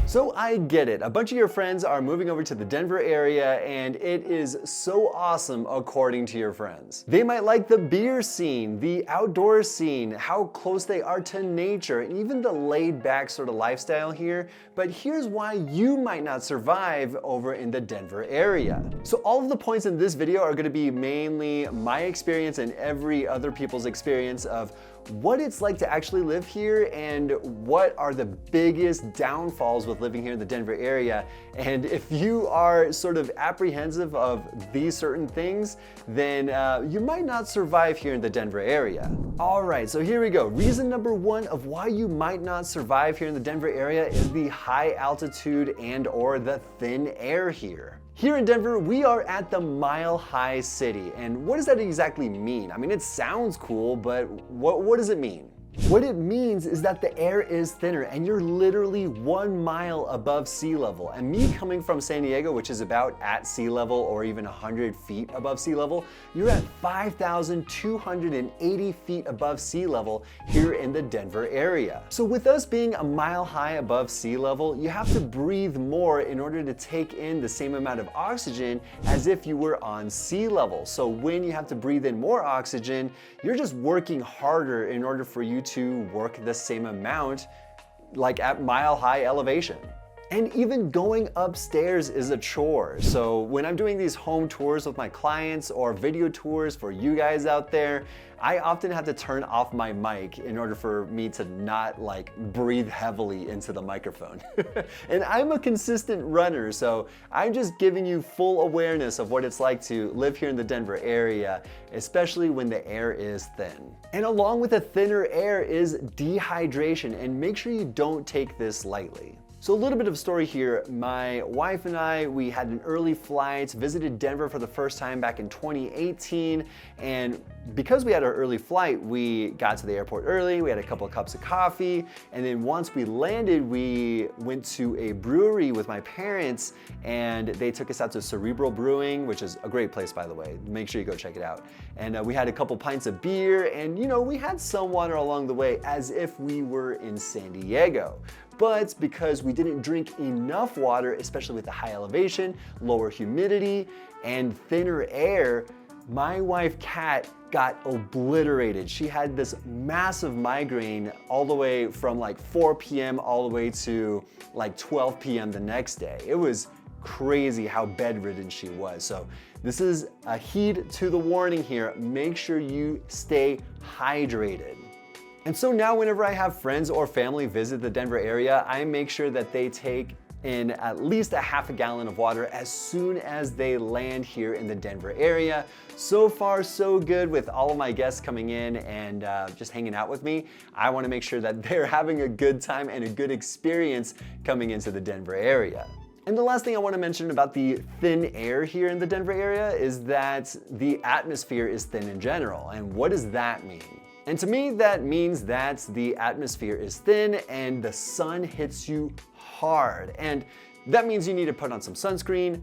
So I get it. A bunch of your friends are moving over to the Denver area and it is so awesome according to your friends. They might like the beer scene, the outdoor scene, how close they are to nature, and even the laid back sort of lifestyle here. But here's why you might not survive over in the Denver area. So all of the points in this video are gonna be mainly my experience and every other people's experience of what it's like to actually live here and what are the biggest downfalls with living here in the Denver area. And if you are sort of apprehensive of these certain things, then you might not survive here in the Denver area. All right, so here we go. Reason number one of why you might not survive here in the Denver area is the high altitude and or the thin air here. Here in Denver, we are at the Mile High City. And what does that exactly mean? I mean, it sounds cool, but what does it mean? What it means is that the air is thinner and you're literally 1 mile above sea level. And me coming from San Diego, which is about at sea level or even 100 feet above sea level, you're at 5,280 feet above sea level here in the Denver area. So with us being a mile high above sea level, you have to breathe more in order to take in the same amount of oxygen as if you were on sea level. So when you have to breathe in more oxygen, you're just working harder in order for you to work the same amount like at mile high elevation. And even going upstairs is a chore. So when I'm doing these home tours with my clients or video tours for you guys out there, I often have to turn off my mic in order for me to not like breathe heavily into the microphone. And I'm a consistent runner, so I'm just giving you full awareness of what it's like to live here in the Denver area, especially when the air is thin. And along with the thinner air is dehydration, and make sure you don't take this lightly. So a little bit of a story here. My wife and I, we had an early flight, visited Denver for the first time back in 2018. And because we had our early flight, we got to the airport early, we had a couple of cups of coffee. And then once we landed, we went to a brewery with my parents and they took us out to Cerebral Brewing, which is a great place, by the way. Make sure you go check it out. And we had a couple pints of beer and we had some water along the way as if we were in San Diego. But because we didn't drink enough water, especially with the high elevation, lower humidity, and thinner air, my wife Kat got obliterated. She had this massive migraine all the way from like 4 p.m. all the way to like 12 p.m. the next day. It was crazy how bedridden she was. So this is a heed to the warning here. Make sure you stay hydrated. And so now whenever I have friends or family visit the Denver area, I make sure that they take in at least a half a gallon of water as soon as they land here in the Denver area. So far, so good with all of my guests coming in and just hanging out with me. I wanna make sure that they're having a good time and a good experience coming into the Denver area. And the last thing I want to mention about the thin air here in the Denver area is that the atmosphere is thin in general. And what does that mean? And to me, that means that the atmosphere is thin and the sun hits you hard. And that means you need to put on some sunscreen.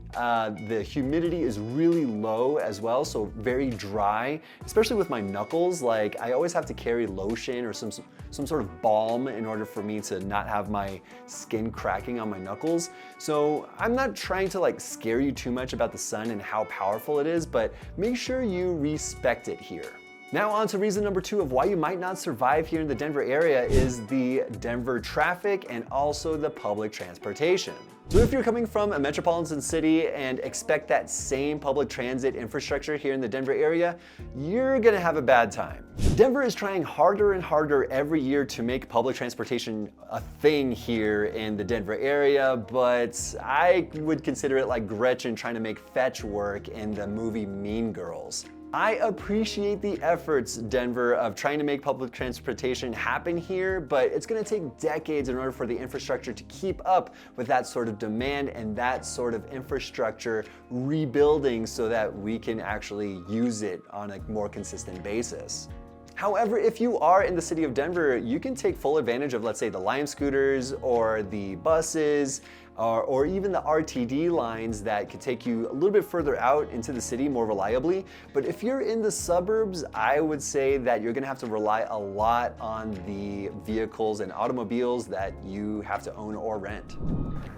The humidity is really low as well, so very dry, especially with my knuckles. Like I always have to carry lotion or some sort of balm in order for me to not have my skin cracking on my knuckles. So I'm not trying to like scare you too much about the sun and how powerful it is, but make sure you respect it here. Now on to reason number 2 of why you might not survive here in the Denver area is the Denver traffic and also the public transportation. So if you're coming from a metropolitan city and expect that same public transit infrastructure here in the Denver area, you're gonna have a bad time. Denver is trying harder and harder every year to make public transportation a thing here in the Denver area, but I would consider it like Gretchen trying to make fetch work in the movie Mean Girls. I appreciate the efforts, Denver, of trying to make public transportation happen here, but it's gonna take decades in order for the infrastructure to keep up with that sort of demand and that sort of infrastructure rebuilding so that we can actually use it on a more consistent basis. However, if you are in the city of Denver, you can take full advantage of, let's say, the Lime scooters or the buses, or even the RTD lines that could take you a little bit further out into the city more reliably. But if you're in the suburbs, I would say that you're gonna have to rely a lot on the vehicles and automobiles that you have to own or rent.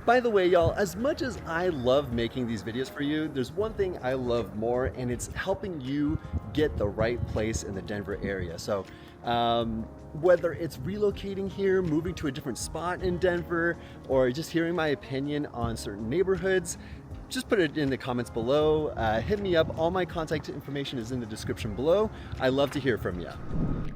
By the way, y'all, as much as I love making these videos for you, there's one thing I love more, and it's helping you get the right place in the Denver area. So whether it's relocating here, moving to a different spot in Denver, or just hearing my opinion on certain neighborhoods, just put it in the comments below. Hit me up. All my contact information is in the description below. I love to hear from you.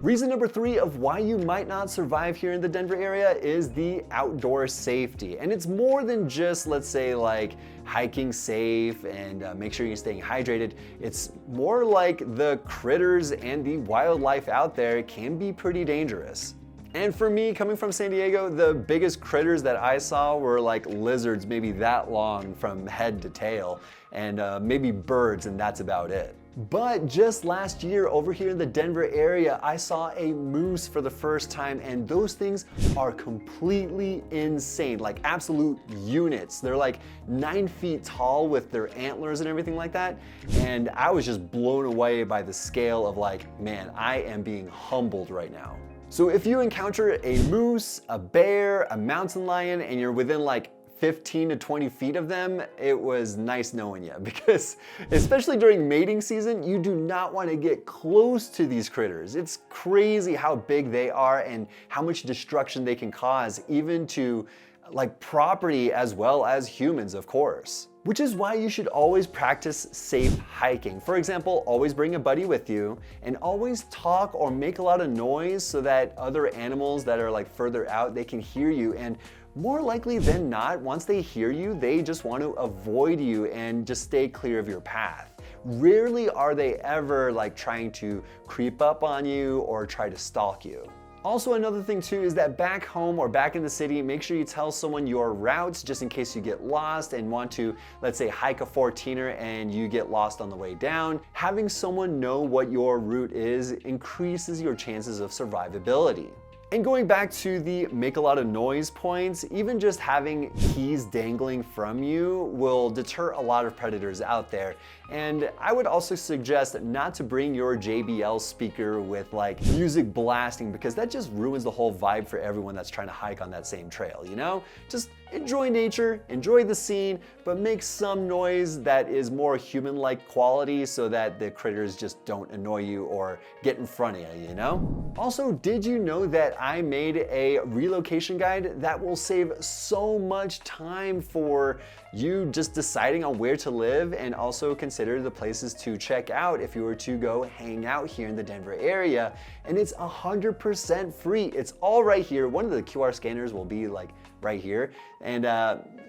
Reason number 3 of why you might not survive here in the Denver area is the outdoor safety. And it's more than just, let's say, like hiking safe and make sure you're staying hydrated. It's more like the critters and the wildlife out there can be pretty dangerous. And for me, coming from San Diego, the biggest critters that I saw were like lizards, maybe that long from head to tail, and maybe birds, and that's about it. But just last year over here in the Denver area, I saw a moose for the first time, and those things are completely insane, like absolute units. They're like 9 feet tall with their antlers and everything like that. And I was just blown away by the scale of like, man, I am being humbled right now. So if you encounter a moose, a bear, a mountain lion, and you're within like 15 to 20 feet of them, it was nice knowing you, because especially during mating season, you do not want to get close to these critters. It's crazy how big they are and how much destruction they can cause, even to like property as well as humans, of course. Which is why you should always practice safe hiking. For example, always bring a buddy with you, and always talk or make a lot of noise so that other animals that are like further out, they can hear you. And more likely than not, once they hear you, they just want to avoid you and just stay clear of your path. Rarely are they ever like trying to creep up on you or try to stalk you. Also, another thing too is that back home or back in the city, make sure you tell someone your routes just in case you get lost and want to, let's say, hike a 14er and you get lost on the way down. Having someone know what your route is increases your chances of survivability. And going back to the make a lot of noise points, even just having keys dangling from you will deter a lot of predators out there. And I would also suggest not to bring your JBL speaker with like music blasting, because that just ruins the whole vibe for everyone that's trying to hike on that same trail, you know? Just enjoy nature, enjoy the scene, but make some noise that is more human-like quality so that the critters just don't annoy you or get in front of you, you know? Also, did you know that I made a relocation guide that will save so much time for you just deciding on where to live, and also consider the places to check out if you were to go hang out here in the Denver area. And it's 100% free. It's all right here. One of the QR scanners will be like right here, and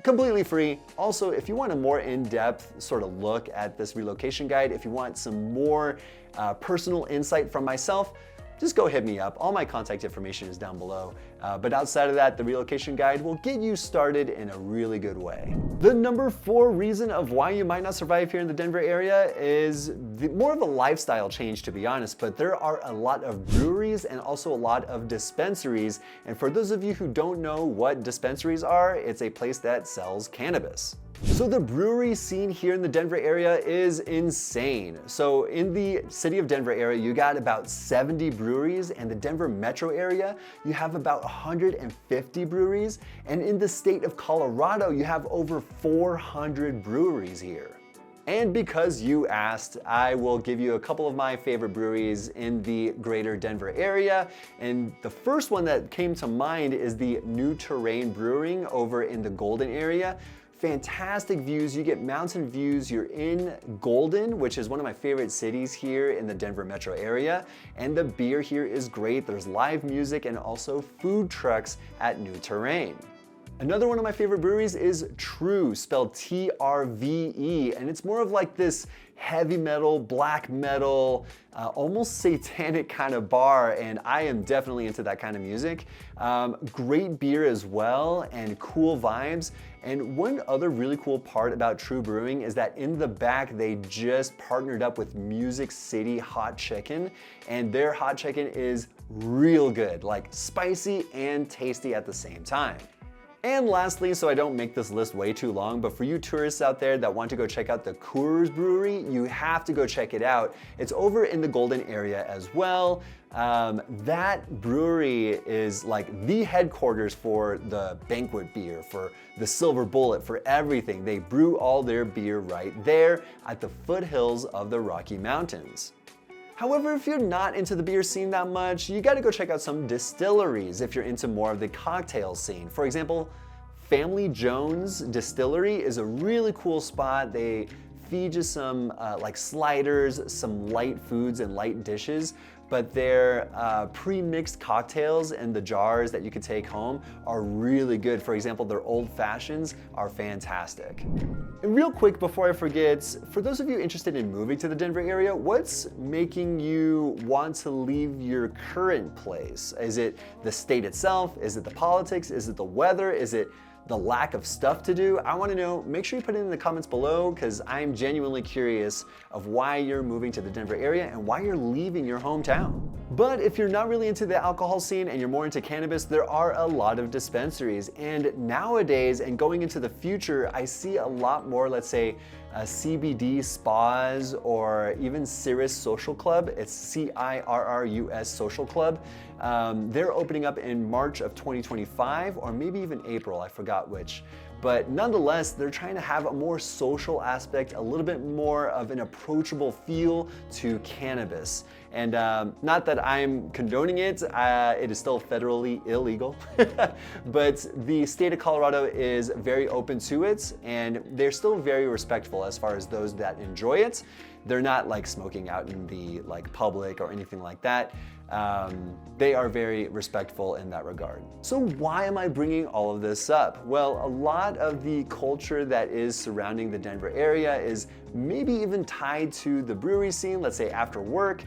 completely free. Also, if you want a more in-depth sort of look at this relocation guide, if you want some more personal insight from myself, just go hit me up. All my contact information is down below. But outside of that, the relocation guide will get you started in a really good way. The number 4 reason of why you might not survive here in the Denver area is more of a lifestyle change, to be honest, but there are a lot of breweries and also a lot of dispensaries. And for those of you who don't know what dispensaries are, it's a place that sells cannabis. So the brewery scene here in the Denver area is insane. So in the city of Denver area, you got about 70 breweries, and the Denver metro area, you have about 150 breweries. And in the state of Colorado, you have over 400 breweries here. And because you asked, I will give you a couple of my favorite breweries in the greater Denver area. And the first one that came to mind is the New Terrain Brewing over in the Golden area. Fantastic views. You get mountain views. You're in Golden, which is one of my favorite cities here in the Denver metro area. And the beer here is great. There's live music and also food trucks at New Terrain. Another one of my favorite breweries is True, spelled Trve, and it's more of like this heavy metal, black metal, almost satanic kind of bar, and I am definitely into that kind of music. Great beer as well, and cool vibes. And one other really cool part about True Brewing is that in the back, they just partnered up with Music City Hot Chicken, and their hot chicken is real good, like spicy and tasty at the same time. And lastly, so I don't make this list way too long, but for you tourists out there that want to go check out the Coors Brewery, you have to go check it out. It's over in the Golden area as well. That brewery is like the headquarters for the banquet beer, for the Silver Bullet, for everything. They brew all their beer right there at the foothills of the Rocky Mountains. However, if you're not into the beer scene that much, you gotta go check out some distilleries if you're into more of the cocktail scene. For example, Family Jones Distillery is a really cool spot. They feed you some like sliders, some light foods and light dishes, but their pre-mixed cocktails in the jars that you can take home are really good. For example, their old fashions are fantastic. And real quick before I forget, for those of you interested in moving to the Denver area, what's making you want to leave your current place? Is it the state itself? Is it the politics? Is it the weather? Is it the lack of stuff to do? I want to know. Make sure you put it in the comments below, because I'm genuinely curious of why you're moving to the Denver area and why you're leaving your hometown. But if you're not really into the alcohol scene and you're more into cannabis, there are a lot of dispensaries. And nowadays, and going into the future, I see a lot more, let's say, CBD spas or even Cirrus Social Club. It's CIRRUS Social Club. They're opening up in March of 2025, or maybe even April, I forgot which. But nonetheless, they're trying to have a more social aspect, a little bit more of an approachable feel to cannabis. And not that I'm condoning it, it is still federally illegal, but the state of Colorado is very open to it, and they're still very respectful as far as those that enjoy it. They're not like smoking out in the like public or anything like that. They are very respectful in that regard. So why am I bringing all of this up? Well, a lot of the culture that is surrounding the Denver area is maybe even tied to the brewery scene. Let's say after work,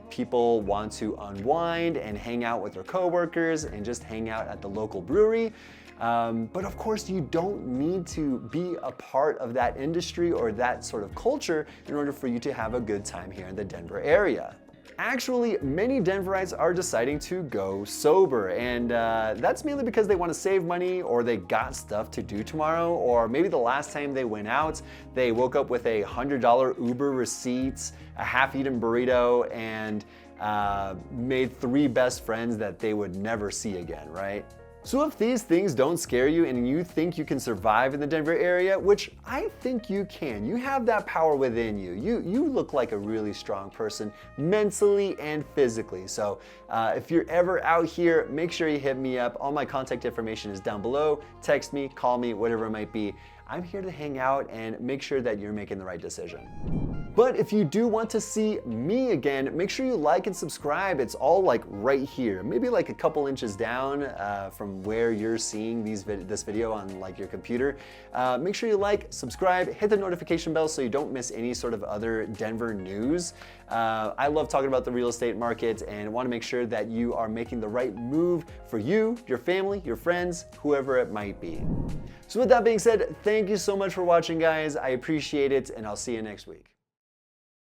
people want to unwind and hang out with their coworkers and just hang out at the local brewery. But of course, you don't need to be a part of that industry or that sort of culture in order for you to have a good time here in the Denver area. Actually, many Denverites are deciding to go sober, and that's mainly because they want to save money, or they got stuff to do tomorrow, or maybe the last time they went out, they woke up with a $100 Uber receipt, a half-eaten burrito, and made 3 best friends that they would never see again, right? So if these things don't scare you and you think you can survive in the Denver area, which I think you can, you have that power within you. You look like a really strong person mentally and physically. So if you're ever out here, make sure you hit me up. All my contact information is down below. Text me, call me, whatever it might be. I'm here to hang out and make sure that you're making the right decision. But if you do want to see me again, make sure you like and subscribe. It's all like right here, maybe like a couple inches down from where you're seeing this video on like your computer. Make sure you like, subscribe, hit the notification bell so you don't miss any sort of other Denver news. I love talking about the real estate market and want to make sure that you are making the right move for you, your family, your friends, whoever it might be. So with that being said, thank you so much for watching, guys. I appreciate it, and I'll see you next week.